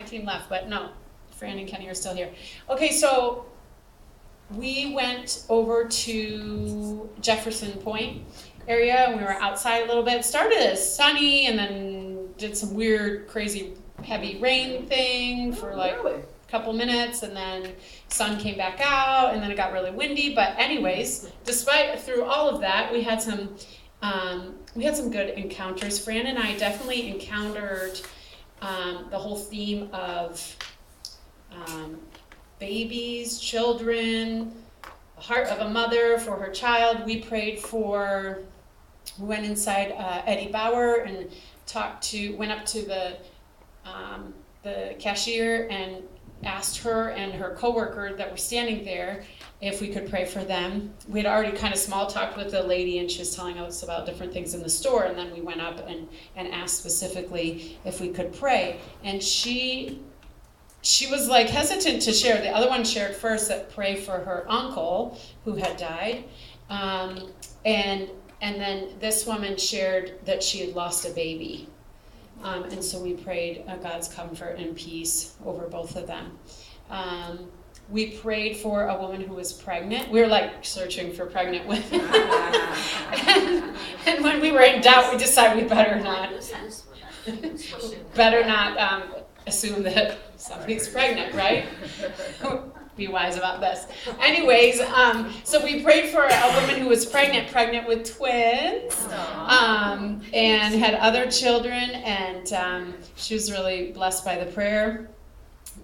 19 left, but no, Fran and Kenny are still here. Okay, so we went over to Jefferson Point area, and we were outside a little bit. Started as sunny, and then did some weird, crazy, heavy rain thing for like a couple minutes, and then sun came back out, and then it got really windy. But anyways, through all of that, we had some good encounters. Fran and I definitely encountered the whole theme of babies, children, the heart of a mother for her child. We went inside Eddie Bauer and went up to the cashier and asked her and her coworker that were standing there if we could pray for them. We had already kind of small talked with the lady, and she was telling us about different things in the store, and then we went up and asked specifically if we could pray. And she was like hesitant to share. The other one shared first that pray for her uncle who had died. And then this woman shared that she had lost a baby. And so we prayed God's comfort and peace over both of them. We prayed for a woman who was pregnant. We were like searching for pregnant women. and when we were in doubt, we decided we better not assume that somebody's pregnant, right? Be wise about this. Anyways, so we prayed for a woman who was pregnant with twins, and had other children, and she was really blessed by the prayer.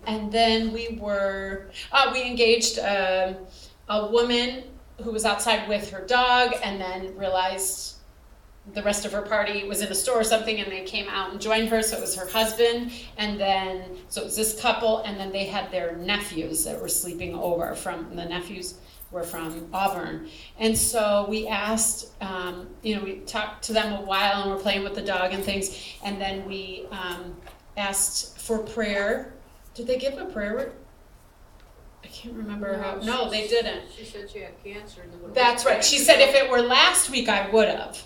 And then we engaged a woman who was outside with her dog, and then realized the rest of her party was in a store or something, and they came out and joined her. So it was her husband, and then so it was this couple, and then they had their nephews that were sleeping over. The nephews were from Auburn, and so we asked, we talked to them a while, and we're playing with the dog and things, and then we asked for prayer. Did they give a prayer? I can't remember how. No, they didn't. She said she had cancer. That's right. She said if it were last week, I would have.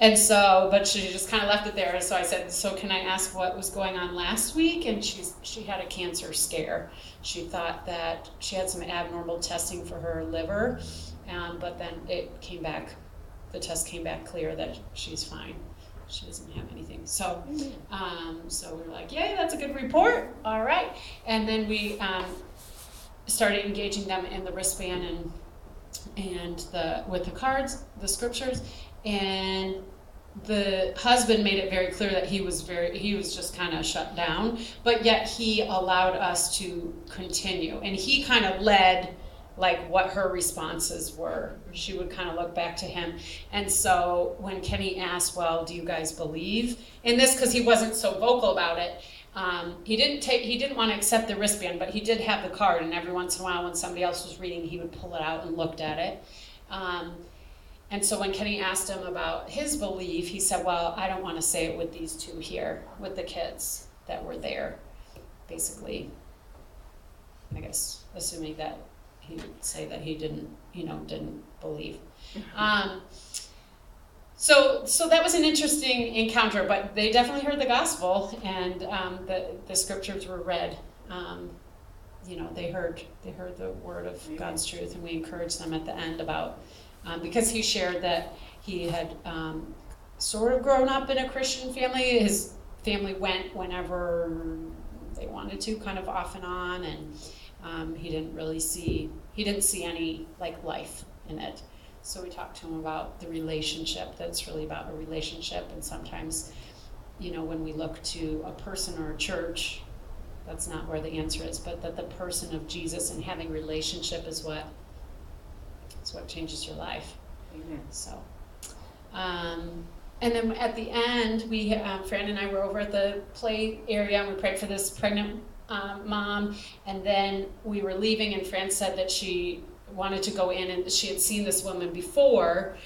And so, but she just kind of left it there. And so I said, so can I ask what was going on last week? And she had a cancer scare. She thought that she had some abnormal testing for her liver, but then the test came back clear that she's fine. She doesn't have anything. So, so we were like, yay, that's a good report. All right. And then we started engaging them in the wristband and with the cards, the scriptures. And the husband made it very clear that he was just kind of shut down, but yet he allowed us to continue. And he kind of led like what her responses were. She would kind of look back to him. And so when Kenny asked, well, do you guys believe in this? Because he wasn't so vocal about it. He didn't want to accept the wristband, but he did have the card. And every once in a while when somebody else was reading, he would pull it out and looked at it. And so when Kenny asked him about his belief, he said, well, I don't want to say it with these two here, with the kids that were there. Basically, I guess, assuming that he would say that he didn't believe. So that was an interesting encounter, but they definitely heard the gospel, and the scriptures were read. They heard the word of God's truth, and we encouraged them at the end about, because he shared that he had sort of grown up in a Christian family. His family went whenever they wanted to, kind of off and on, and he didn't see any like life in it. So we talked to him about the relationship, that it's really about a relationship, and sometimes, when we look to a person or a church, that's not where the answer is, but that the person of Jesus and having relationship is what changes your life. Amen. So, and then at the end, Fran and I were over at the play area, and we prayed for this pregnant mom, and then we were leaving, and Fran said that she wanted to go in, and she had seen this woman before,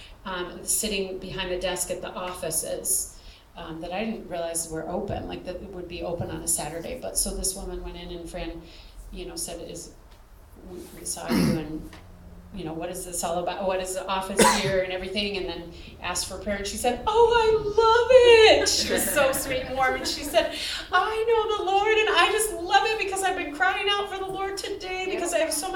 sitting behind the desk at the offices, that I didn't realize were open, like that it would be open on a Saturday. But so this woman went in, and Fran, said, we saw you, and what is this all about? What is the office here and everything? And then asked for prayer, and she said, oh, I love it. She was so sweet and warm, and she said, I know the Lord, and I just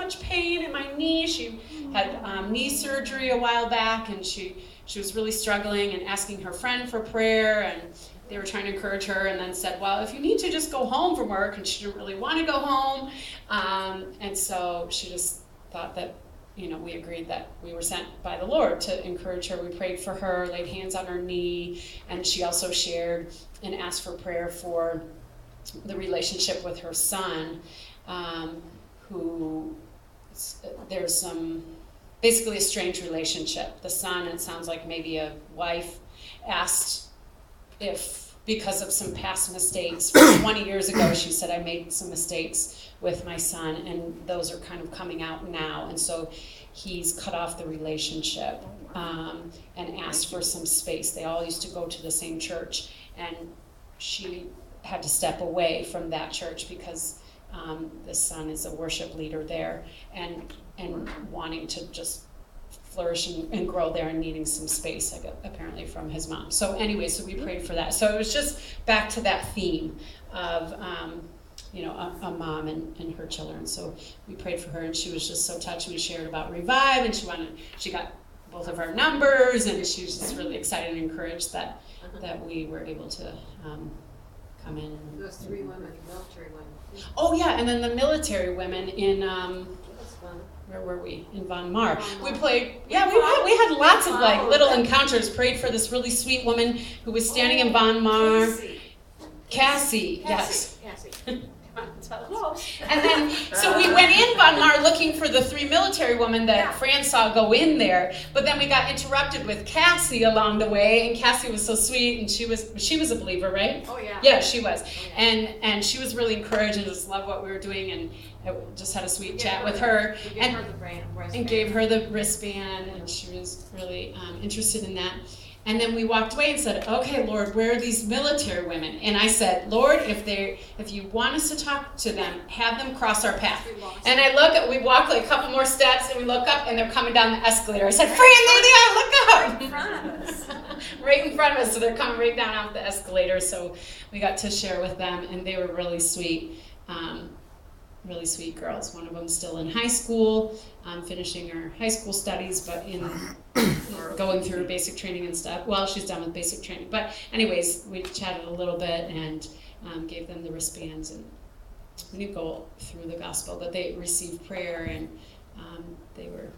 much pain in my knee. She had knee surgery a while back, and she was really struggling and asking her friend for prayer, and they were trying to encourage her, and then said, well, if you need to, just go home from work. And she didn't really want to go home, and so she just thought that, we agreed that we were sent by the Lord to encourage her. We prayed for her, laid hands on her knee, and she also shared and asked for prayer for the relationship with her son, who there's basically a strange relationship. The son, it sounds like maybe a wife, asked if, because of some past mistakes, 20 years ago, she said, I made some mistakes with my son, and those are kind of coming out now. And so he's cut off the relationship and asked for some space. They all used to go to the same church, and she had to step away from that church because the son is a worship leader there, and wanting to just flourish and grow there and needing some space, apparently, from his mom. So anyway, so we prayed for that. So it was just back to that theme of a mom and her children. So we prayed for her, and she was just so touched. We shared about Revive, and she got both of our numbers, and she was just really excited and encouraged that we were able to come in. Those 3 women, military women. Oh yeah, and then the military women in where were we? In Von Mar. We played. Yeah, we had lots of little encounters. Prayed for this really sweet woman who was standing in Von Mar. Cassie. Yes. Cassie. And then, so we went in Von Mar looking for the 3 military women that Fran saw go in there, but then we got interrupted with Cassie along the way, and Cassie was so sweet, and she was a believer, right? Oh yeah. Yeah, she was, and she was really encouraged and just loved what we were doing, and I just had a sweet chat with her, and gave her the wristband, and she was really interested in that. And then we walked away and said, okay, Lord, where are these military women? And I said, Lord, if you want us to talk to them, have them cross our path. And we walk like a couple more steps, and we look up, and they're coming down the escalator. I said, Fran, there they are, look up! Right in front of us. Right in front of us, so they're coming right down off the escalator. So we got to share with them, and they were really sweet. Really sweet girls. One of them still in high school, finishing her high school studies, but going through basic training and stuff. Well, she's done with basic training. But anyways, we chatted a little bit and gave them the wristbands, and we didn't go through the gospel, but they received prayer, and they were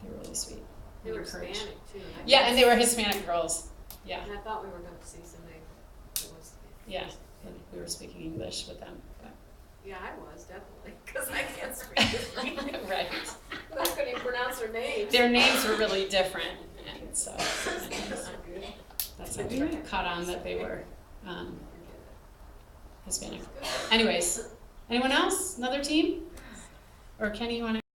really sweet. They were Hispanic too. Yeah, and they were Hispanic girls. Yeah. And I thought we were going to see somebody that was. Yeah, and we were speaking English with them. But. Yeah, I was, definitely, because I can't speak Hispanic. Right. I couldn't even pronounce their names. Their names were really different, and so that's how we caught on that they were Hispanic. Anyways, anyone else? Another team? Or Kenny, you want to?